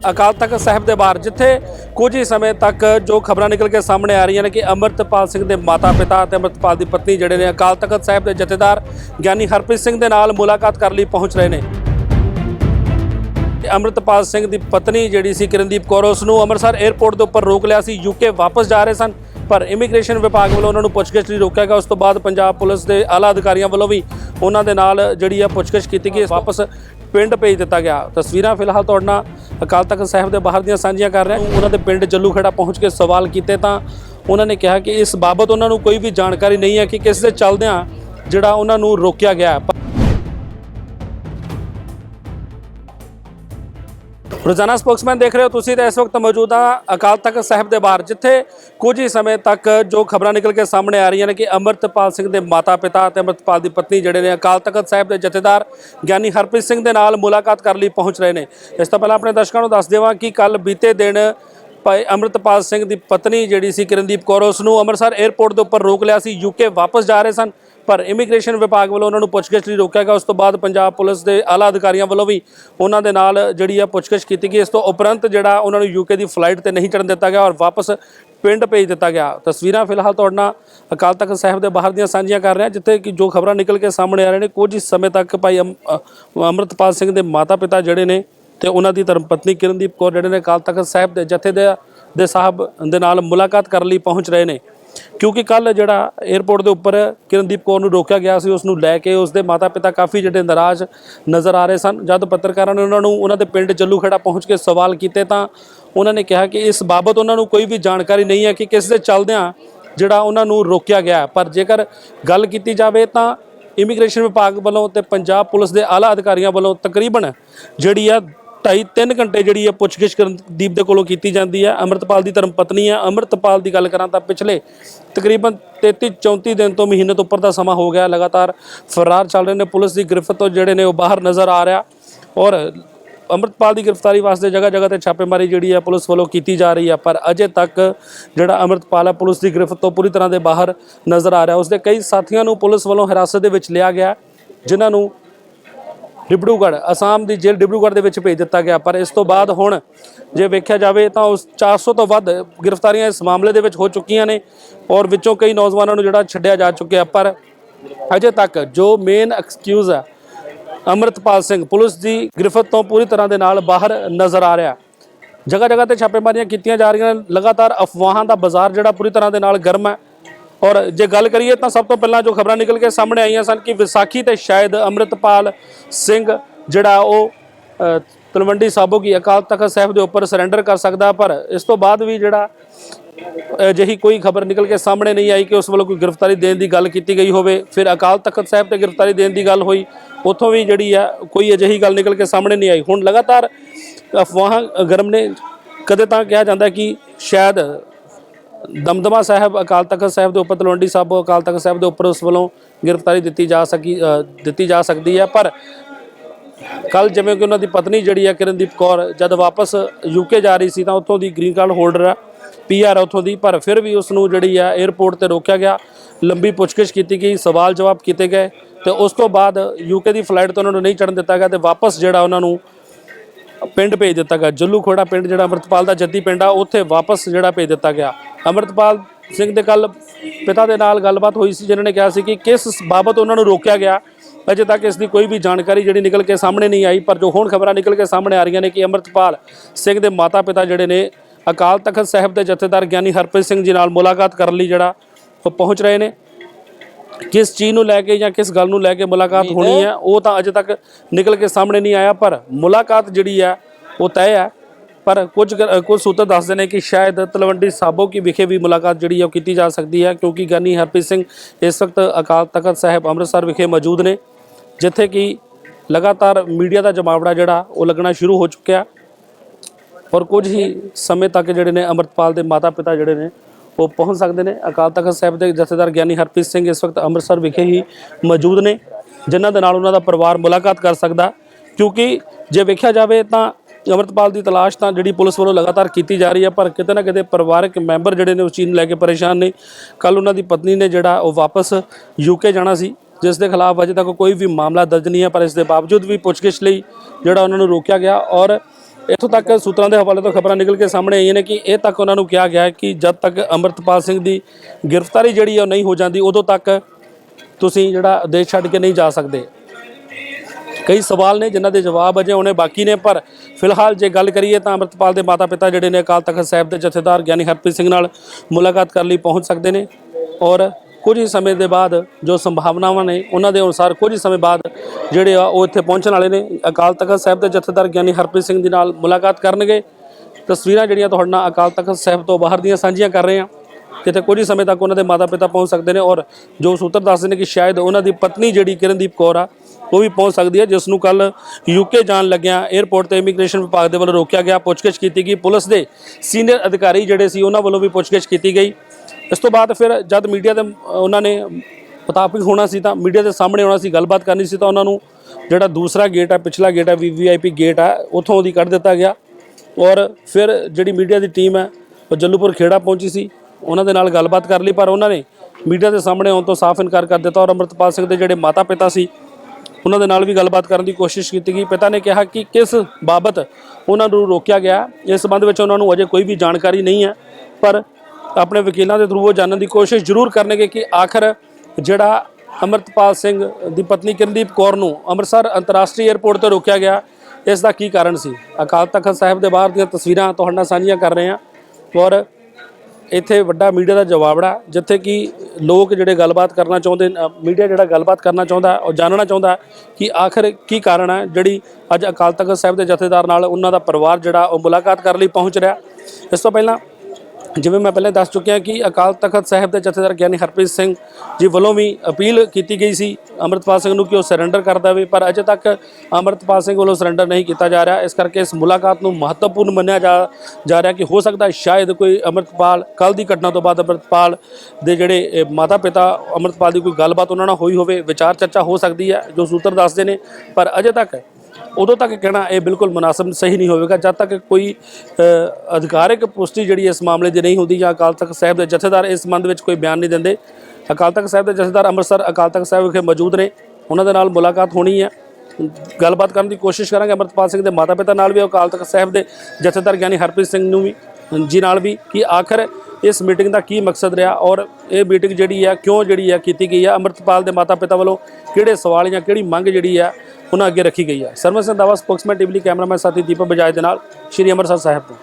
अकाल तख्त साहिब के बाहर जिथे कुछ ही समय तक जो खबर निकल के सामने आ रही ने कि अमृतपाल सिंह के माता पिता ते अमृतपाल की पत्नी जिहड़े ने अकाल तख्त साहिब के जथेदार ज्ञानी हरप्रीत सिंह के नाल मुलाकात करने लई पहुंच रहे हैं। अमृतपाल सिंह की पत्नी जिहड़ी सी किरणदीप कौर उसनूं अमृतसर एयरपोर्ट के उपर रोक लिया सी। यूके वापस जा रहे सन पर इमीग्रेशन विभाग वालों उन्होंने पुछगिछ लई रोकिया गया। उस तो बाद पंजाब पुलिस के आला अधिकारियों वालों भी उन्होंने नाल जिहड़ी पुछगिछ की गई, वापस पिंड भेज दिता गया। तस्वीरां फिलहाल तुहाडे नाल अकाल तख्त साहिब के बाहर दियां साझियां कर रहे हैं। उन्होंने पिंड जल्लू खेड़ा पहुँच के सवाल किए तो उन्होंने कहा कि इस बाबत उन्होंने कोई भी जानकारी नहीं है कि किस दे चलदियां जिहड़ा उन्होंने रोकिया गया। रोजाना स्पोक्समैन देख रहे हो तुसीं ते इस वक्त मौजूद हाँ अकाल तख्त साहिब के बाहर जिथे कुछ ही समय तक जो खबर निकल के सामने आ रही ने कि अमृतपाल सिंह के माता पिता ते अमृतपाल की पत्नी जिहड़े ने अकाल तख्त साहिब के जथेदार ज्ञानी हरप्रीत सिंह के नाल मुलाकात करने लई पहुँच रहे हैं। इस तो पहले अपने दर्शकों को दस देवां कि कल बीते दिन भाई अमृतपाल सिंह की पत्नी जिहड़ी सी किरणदीप कौर उसनूं अमृतसर एयरपोर्ट के उपर रोक लिया सी। यूके वापस जा रहे सन पर इमीग्रेशन विभाग वालों उन्होंने पुछगिछ लई रोकिया गया। उस तो बाद पंजाब पुलिस के आला अधिकारियों वालों भी उन्होंने नाल जिहड़ी पुछगिछ की गई। इस तो उपरंत जिहड़ा उन्होंने यूके की फ्लाइट ते नहीं चढ़न दिता गया और वापस पिंड भेज दिता गया। तस्वीरां फिलहाल तुहाडे नाल अकाल तख्त साहिब के बाहर दियां साझियां कर रहे हैं जिथे कि जो खबर निकल के सामने आ रहे हैं कुछ ही समय तक भाई अमृतपाल सिंह के माता पिता जिहड़े ने ते उन्हां दी धर्म पत्नी किरणदीप कौर जिहड़े ने अकाल तख्त साहिब के जथे दे साहब दे नाल मुलाकात करने लई पहुँच रहे हैं। क्योंकि कल जिहड़ा एयरपोर्ट के उपर किरणदीप कौर नूं रोकिया गया सी उसनूं लैके उसके माता पिता काफ़ी जिहड़े नाराज़ नज़र आ रहे सन। जब पत्रकारों ने उन्होंने पिंड जल्लू खेड़ा पहुँच के सवाल किए तो उन्होंने कहा कि इस बाबत उन्होंने कोई भी जानकारी नहीं है कि किस दे चलदियां जिहड़ा उन्होंने रोकिया गया। पर जेकर गल की जाए तो इमीग्रेशन विभाग वालों ते पंजाब पुलिस के आला अधिकारियों वालों तकरीबन जिहड़ी 2.5-3 घंटे जिहड़ी पुछगिछ किरणदीप दे कोलों कीती जाती है। अमृतपाल की धर्म पत्नी है। अमृतपाल की गल करां तां पिछले तकरीबन 33-34 दिन तो महीने तो उपर का समा हो गया लगातार फरार चल रहे हैं। पुलिस की गिरफ्त तो जिहड़े ने बाहर नज़र आ रहा और अमृतपाल की गिरफ्तारी वास्ते जगह जगह पर छापेमारी जिहड़ी पुलिस वालों की जा रही है। पर अजे तक जिहड़ा अमृतपाल है पुलिस की गिरफ्त तो पूरी तरह से बाहर नज़र आ रहा। उसके कई साथियों को पुलिस वालों हिरासत के विच लिया गया जिन्होंने डिब्रूगढ़ आसाम की जेल डिब्रूगढ़ के भेज दिता गया। पर इस तो बाद हुण जे वेख्या जाए तो उस 400 तो वध गिरफ्तारियां इस मामले के हो चुकियां ने और विचों कई नौजवानों को जिहड़ा छड्डिया जा चुका। पर अजे तक जो मेन एक्सक्यूज़ है अमृतपाल सिंह पुलिस की गिरफ्त तो पूरी तरह के नाल बाहर नज़र आ रहा। जगह जगह पर छापेमारियां कीतियां जा रही हैं। लगातार अफवाहां का बाजार जिहड़ा पूरी तरह के नाल गर्म है। और जे गल करिए तो सब तो पहला जो खबर निकल के सामने आईयां सन कि विसाखी ते शायद अमृतपाल सिंह जिहड़ा तलवंडी साबो की अकाल तख्त साहिब के उपर सरेंडर कर सकता। पर इस तो बाद भी जिहड़ा अजिही कोई खबर निकल के सामने नहीं आई कि उस वालों कोई गिरफ्तारी देने की गल की गई हो। फिर अकाल तख्त साहिब से गिरफ्तारी देने की गल हुई उतों भी जिहड़ी कोई अजिही गल निकल के सामने नहीं आई। हुण लगातार अफवाहां गर्म ने। कदे तां कहा जाता है कि शायद दमदमा साहब अकाल तख्त साहिब के उपर तलवंडी साबो अकाल तख्त साहिब के उपर उस वालों गिरफ्तारी दी जा सकती है। पर कल जिवें कि उन्होंने पत्नी जिहड़ी किरणदीप कौर जब वापस यूके जा रही सी तां उत्थों दी ग्रीन कार्ड होल्डर है PR है उत्थों दी। पर फिर भी उसनूं जिहड़ी एयरपोर्ट पर रोकिया गया, लंबी पुछगिछ की गई, सवाल जवाब किए गए तो उस तो बाद यूके की फ्लाइट तो उन्होंने नहीं चढ़न दिता गया तो वापस जिहड़ा उन्होंने पिंड भेज दिता गया। जल्लू खोड़ा पिंड जिहड़ा अमृतपाल का जद्दी पिंड आ उत्थे वापस जिहड़ा भेज दिता गया। अमृतपाल सिंह के कल पिता के नाल गलबात हुई सी जिन्होंने कहा सी कि किस बाबत उन्होंने रोकिया गया अजे तक इसकी कोई भी जानकारी जिहड़ी निकल के सामने नहीं आई। पर जो हुण खबर निकल के सामने आ रही ने कि अमृतपाल सिंह के माता पिता जिहड़े ने अकाल तख्त साहिब के जथेदार ज्ञानी हरप्रीत सिंह जी नाल मुलाकात करने लई जिहड़ा पहुँच रहे हैं। किस चीज़ को लैके या किस गल नूं लैके मुलाकात होनी है वो तो अजे तक निकल के सामने नहीं आया। पर मुलाकात जिहड़ी वो तय है। पर कुछ सूत्र दसदे ने कि शायद तलवंडी साबो की विखे भी मुलाकात जिहड़ी की जा सकती है क्योंकि ज्ञानी हरप्रीत सिंह इस वक्त अकाल तख्त साहिब अमृतसर विखे मौजूद ने जिथे कि लगातार मीडिया का जमावड़ा जिहड़ा वो लगना शुरू हो चुका और कुछ ही समय तक जिहड़े ने अमृतपाल के माता पिता जिहड़े ने वो पहुँच सकते हैं। अकाल तख्त साहिब के जथेदार ज्ञानी हरप्रीत सिंह इस वक्त अमृतसर विखे ही मौजूद ने जिन्हां दे नाल उन्हां दा परिवार मुलाकात कर सकता। क्योंकि जे वेख्या जाए तो अमृतपाल की तलाश तो जी पुलिस वालों लगातार की जा रही है। पर किते ना किते परिवारक मैंबर जिहड़े ने उस चीज़ लैके परेशान ने। कल उन्होंने पत्नी ने जिहड़ा वापस यूके जाना सी जिस के खिलाफ अजे तक कोई भी मामला दर्ज नहीं है। पर इस दे बावजूद भी पुछगिछ लई जिहड़ा उन्होंने रोकिया गया और ਇੱਥੋਂ ਤੱਕ ਸੂਤਰਾਂ ਦੇ ਹਵਾਲੇ ਤੋਂ ਖਬਰਾਂ ਨਿਕਲ ਕੇ ਸਾਹਮਣੇ ਆਈਆਂ ਨੇ ਕਿ ਇਹ ਤੱਕ ਉਹਨਾਂ ਨੂੰ ਕਿਹਾ ਗਿਆ ਹੈ ਕਿ ਜਦ ਤੱਕ ਅੰਮ੍ਰਿਤਪਾਲ ਸਿੰਘ ਦੀ ਗ੍ਰਿਫਤਾਰੀ ਜਿਹੜੀ ਹੈ ਉਹ ਨਹੀਂ ਹੋ ਜਾਂਦੀ ਉਦੋਂ ਤੱਕ ਤੁਸੀਂ ਜਿਹੜਾ ਦੇਸ਼ ਛੱਡ ਕੇ ਨਹੀਂ ਜਾ ਸਕਦੇ। ਕਈ ਸਵਾਲ ਨੇ ਜਿਨ੍ਹਾਂ ਦੇ ਜਵਾਬ ਅਜੇ ਆਉਣੇ ਬਾਕੀ ਨੇ, ਪਰ ਫਿਲਹਾਲ ਜੇ ਗੱਲ ਕਰੀਏ ਤਾਂ ਅੰਮ੍ਰਿਤਪਾਲ ਦੇ ਮਾਤਾ ਪਿਤਾ ਜਿਹੜੇ ਨੇ ਅਕਾਲ ਤਖਤ ਸਾਹਿਬ ਦੇ ਜਥੇਦਾਰ ਗਿਆਨੀ ਹਰਪ੍ਰੀਤ ਸਿੰਘ ਨਾਲ ਮੁਲਾਕਾਤ ਕਰਨ ਲਈ ਪਹੁੰਚ ਸਕਦੇ ਨੇ ਔਰ ਕੁਝ ਹੀ ਸਮੇਂ ਦੇ ਬਾਅਦ ਜੋ ਸੰਭਾਵਨਾਵਾਂ ਨੇ ਉਹਨਾਂ ਦੇ ਅਨੁਸਾਰ ਕੁਝ ਹੀ ਸਮੇਂ ਬਾਅਦ ਜਿਹੜੇ ਆ ਉਹ ਇੱਥੇ ਪਹੁੰਚਣ ਵਾਲੇ ਨੇ। ਅਕਾਲ ਤਖਤ ਸਾਹਿਬ ਦੇ ਜਥੇਦਾਰ ਗਿਆਨੀ ਹਰਪ੍ਰੀਤ ਸਿੰਘ ਦੇ ਨਾਲ ਮੁਲਾਕਾਤ ਕਰਨਗੇ। ਤਸਵੀਰਾਂ ਜਿਹੜੀਆਂ ਤੁਹਾਡੇ ਨਾਲ ਅਕਾਲ ਤਖਤ ਸਾਹਿਬ ਤੋਂ ਬਾਹਰ ਦੀਆਂ ਸਾਂਝੀਆਂ ਕਰ ਰਹੇ ਹਾਂ। ਕਿਤੇ ਕੁਝ ਹੀ ਸਮੇਂ ਤੱਕ ਉਹਨਾਂ ਦੇ ਮਾਤਾ ਪਿਤਾ ਪਹੁੰਚ ਸਕਦੇ ਨੇ ਔਰ ਜੋ ਸੂਤਰ ਦੱਸਦੇ ਨੇ ਕਿ ਸ਼ਾਇਦ ਉਹਨਾਂ ਦੀ ਪਤਨੀ ਜਿਹੜੀ ਕਿਰਨਦੀਪ ਕੌਰ ਆ ਉਹ ਵੀ ਪਹੁੰਚ ਸਕਦੀ ਹੈ, ਜਿਸ ਨੂੰ ਕੱਲ ਯੂਕੇ ਜਾਣ ਲੱਗਿਆਂ 에ਅਰਪੋਰਟ ਤੇ ਇਮੀਗ੍ਰੇਸ਼ਨ ਵਿਭਾਗ ਦੇ ਵੱਲੋਂ ਰੋਕਿਆ ਗਿਆ। ਪੁੱਛਗਿੱਛ ਕੀਤੀ ਗਈ, ਪੁਲਿਸ ਦੇ ਸੀਨੀਅਰ ਅਧਿਕਾਰੀ ਜਿਹੜੇ ਸੀ ਉਹਨਾਂ ਵੱਲੋਂ ਵੀ ਪੁੱਛਗਿੱਛ ਕੀਤੀ ਗਈ। ਇਸ ਤੋਂ ਬਾਅਦ ਫਿਰ ਜਦ ਮੀਡੀਆ ਦੇ ਉਹਨਾਂ ਨੇ ਮੁਤਾਬਿਕ ਹੋਣਾ ਸੀ ਤਾਂ ਮੀਡੀਆ ਦੇ ਸਾਹਮਣੇ ਆਉਣਾ ਸੀ, ਗੱਲਬਾਤ ਕਰਨੀ ਸੀ, ਤਾਂ ਉਹਨਾਂ ਨੂੰ ਜਿਹੜਾ ਦੂਸਰਾ ਗੇਟ ਹੈ, ਪਿਛਲਾ ਗੇਟ ਹੈ, VVIP ਗੇਟ ਹੈ, ਉੱਥੋਂ ਉਹਦੀ ਕੱਢ ਦਿੱਤਾ ਗਿਆ ਔਰ ਫਿਰ ਜਿਹੜੀ ਮੀਡੀਆ ਦੀ ਟੀਮ ਹੈ ਉਹ ਜੱਲੂਪੁਰ ਖੇੜਾ ਪਹੁੰਚੀ ਸੀ, ਉਹਨਾਂ ਦੇ ਨਾਲ ਗੱਲਬਾਤ ਕਰ ਲਈ, ਪਰ ਉਹਨਾਂ ਨੇ ਮੀਡੀਆ ਦੇ ਸਾਹਮਣੇ ਆਉਣ ਤੋਂ ਸਾਫ਼ ਇਨਕਾਰ ਕਰ ਦਿੱਤਾ ਔਰ ਅੰਮ੍ਰਿਤਪਾਲ ਸਿੰਘ ਦੇ ਜਿਹੜੇ ਮਾਤਾ ਪਿਤਾ ਸੀ ਉਹਨਾਂ ਦੇ ਨਾਲ ਵੀ ਗੱਲਬਾਤ ਕਰਨ ਦੀ ਕੋਸ਼ਿਸ਼ ਕੀਤੀ ਗਈ। ਪਿਤਾ ਨੇ ਕਿਹਾ ਕਿ ਕਿਸ ਬਾਬਤ ਉਹਨਾਂ ਨੂੰ ਰੋਕਿਆ ਗਿਆ, ਇਸ ਸੰਬੰਧ ਵਿੱਚ ਉਹਨਾਂ ਨੂੰ ਅਜੇ ਕੋਈ ਵੀ ਜਾਣਕਾਰੀ ਨਹੀਂ ਹੈ, ਪਰ ਆਪਣੇ ਵਕੀਲਾਂ ਦੇ ਥਰੂ ਉਹ ਜਾਣਨ ਦੀ ਕੋਸ਼ਿਸ਼ ਜ਼ਰੂਰ ਕਰਨਗੇ ਕਿ ਆਖਰ ਜਿਹੜਾ ਅੰਮ੍ਰਿਤਪਾਲ ਸਿੰਘ ਦੀ ਪਤਨੀ ਕਿਰਨਦੀਪ ਕੌਰ ਨੂੰ ਅੰਮ੍ਰਿਤਸਰ ਅੰਤਰਰਾਸ਼ਟਰੀ ਏਅਰਪੋਰਟ ਤੇ ਰੋਕਿਆ ਗਿਆ, ਇਸ ਦਾ ਕੀ ਕਾਰਨ ਸੀ। ਅਕਾਲ ਤਖਤ ਸਾਹਿਬ ਦੇ ਬਾਹਰ ਦੀਆਂ ਤਸਵੀਰਾਂ ਤੁਹਾਡੇ ਨਾਲ ਸਾਂਝੀਆਂ ਕਰ ਰਹੇ ਹਾਂ ਔਰ ਇੱਥੇ ਵੱਡਾ ਮੀਡੀਆ ਦਾ ਜਵਾਬੜਾ, ਜਿੱਥੇ ਕਿ ਲੋਕ ਜਿਹੜੇ ਗੱਲਬਾਤ ਕਰਨਾ ਚਾਹੁੰਦੇ, ਮੀਡੀਆ ਜਿਹੜਾ ਗੱਲਬਾਤ ਕਰਨਾ ਚਾਹੁੰਦਾ ਔਰ ਜਾਣਨਾ ਚਾਹੁੰਦਾ ਕਿ ਆਖਰ ਕੀ ਕਾਰਨ ਹੈ ਜਿਹੜੀ ਅੱਜ ਅਕਾਲ ਤਖਤ ਸਾਹਿਬ ਦੇ ਜਥੇਦਾਰ ਨਾਲ ਉਹਨਾਂ ਦਾ ਪਰਿਵਾਰ ਜਿਹੜਾ ਉਹ ਮੁਲਾਕਾਤ ਕਰਨ ਲਈ ਪਹੁੰਚ ਰਿਹਾ। ਇਸ ਤੋਂ ਪਹਿਲਾਂ ਜਿਵੇਂ ਮੈਂ ਪਹਿਲਾਂ ਦੱਸ ਚੁੱਕਿਆ ਕਿ ਅਕਾਲ ਤਖਤ ਸਾਹਿਬ ਦੇ ਜਥੇਦਾਰ ਗਿਆਨੀ ਹਰਪ੍ਰੀਤ ਸਿੰਘ ਜੀ ਵੱਲੋਂ ਵੀ ਅਪੀਲ ਕੀਤੀ ਗਈ ਸੀ ਅੰਮ੍ਰਿਤਪਾਲ ਸਿੰਘ ਨੂੰ ਕਿ ਉਹ ਸਰੈਂਡਰ ਕਰ ਦੇਵੇ, ਪਰ ਅਜੇ ਤੱਕ ਅੰਮ੍ਰਿਤਪਾਲ ਸਿੰਘ ਵੱਲੋਂ ਸਰੈਂਡਰ ਨਹੀਂ ਕੀਤਾ ਜਾ ਰਿਹਾ। ਇਸ ਕਰਕੇ ਇਸ ਮੁਲਾਕਾਤ ਨੂੰ ਮਹੱਤਵਪੂਰਨ ਮੰਨਿਆ ਜਾ ਰਿਹਾ ਕਿ ਹੋ ਸਕਦਾ ਸ਼ਾਇਦ ਕੋਈ ਅੰਮ੍ਰਿਤਪਾਲ ਕੱਲ੍ਹ ਦੀ ਘਟਨਾ ਤੋਂ ਬਾਅਦ ਅੰਮ੍ਰਿਤਪਾਲ ਦੇ ਜਿਹੜੇ ਮਾਤਾ ਪਿਤਾ ਅੰਮ੍ਰਿਤਪਾਲ ਦੀ ਕੋਈ ਗੱਲਬਾਤ ਉਹਨਾਂ ਨਾਲ ਹੋਈ ਹੋਵੇ, ਵਿਚਾਰ ਚਰਚਾ ਹੋ ਸਕਦੀ ਹੈ ਜੋ ਸੂਤਰ ਦੱਸਦੇ ਨੇ, ਪਰ ਅਜੇ ਤੱਕ ਉਦੋਂ ਤੱਕ ਕਹਿਣਾ ਇਹ ਬਿਲਕੁਲ ਮੁਨਾਸਬ ਸਹੀ ਨਹੀਂ ਹੋਵੇਗਾ ਜਦ ਤੱਕ ਕੋਈ ਅਧਿਕਾਰਿਕ ਪੁਸ਼ਟੀ ਜਿਹੜੀ ਇਸ ਮਾਮਲੇ ਦੀ ਨਹੀਂ ਹੁੰਦੀ ਜਾਂ ਅਕਾਲ ਤਖਤ ਸਾਹਿਬ ਦੇ ਜਥੇਦਾਰ ਇਸ ਸੰਬੰਧ ਵਿੱਚ ਕੋਈ ਬਿਆਨ ਨਹੀਂ ਦਿੰਦੇ। ਅਕਾਲ ਤਖਤ ਸਾਹਿਬ ਦੇ ਜਥੇਦਾਰ ਅੰਮ੍ਰਿਤਸਰ ਅਕਾਲ ਤਖਤ ਸਾਹਿਬ ਵਿਖੇ ਮੌਜੂਦ ਨੇ, ਉਹਨਾਂ ਦੇ ਨਾਲ ਮੁਲਾਕਾਤ ਹੋਣੀ ਹੈ, ਗੱਲਬਾਤ ਕਰਨ ਦੀ ਕੋਸ਼ਿਸ਼ ਕਰਾਂਗੇ ਅੰਮ੍ਰਿਤਪਾਲ ਸਿੰਘ ਦੇ ਮਾਤਾ ਪਿਤਾ ਨਾਲ ਵੀ, ਅਕਾਲ ਤਖਤ ਸਾਹਿਬ ਦੇ ਜਥੇਦਾਰ ਗਿਆਨੀ ਹਰਪ੍ਰੀਤ ਸਿੰਘ ਨੂੰ ਵੀ ਜੀ ਨਾਲ ਵੀ, ਕਿ ਆਖਰ ਇਸ ਮੀਟਿੰਗ ਦਾ ਕੀ ਮਕਸਦ ਰਿਹਾ ਔਰ ਇਹ ਮੀਟਿੰਗ ਜਿਹੜੀ ਹੈ ਕਿਉਂ ਜਿਹੜੀ ਹੈ ਕੀਤੀ ਗਈ ਹੈ, ਅੰਮ੍ਰਿਤਪਾਲ ਦੇ ਮਾਤਾ ਪਿਤਾ ਵੱਲੋਂ ਕਿਹੜੇ ਸਵਾਲ ਜਾਂ ਕਿਹੜੀ ਮੰਗ ਜਿਹੜੀ ਹੈ ਉਹਨਾਂ ਅੱਗੇ ਰੱਖੀ ਗਈ ਹੈ। ਸਰਵਨ ਸਿੰਘ ਦਾਵਾ, ਸਪੋਕਸਮੈਨ ਟੀਵੀ ਲਈ ਕੈਮਰਾਮੈਨ ਸਾਥੀ ਦੀਪਕ ਬਜਾਜ ਦੇ ਨਾਲ, ਸ਼੍ਰੀ ਅੰਮ੍ਰਿਤਸਰ ਸਾਹਿਬ ਤੋਂ।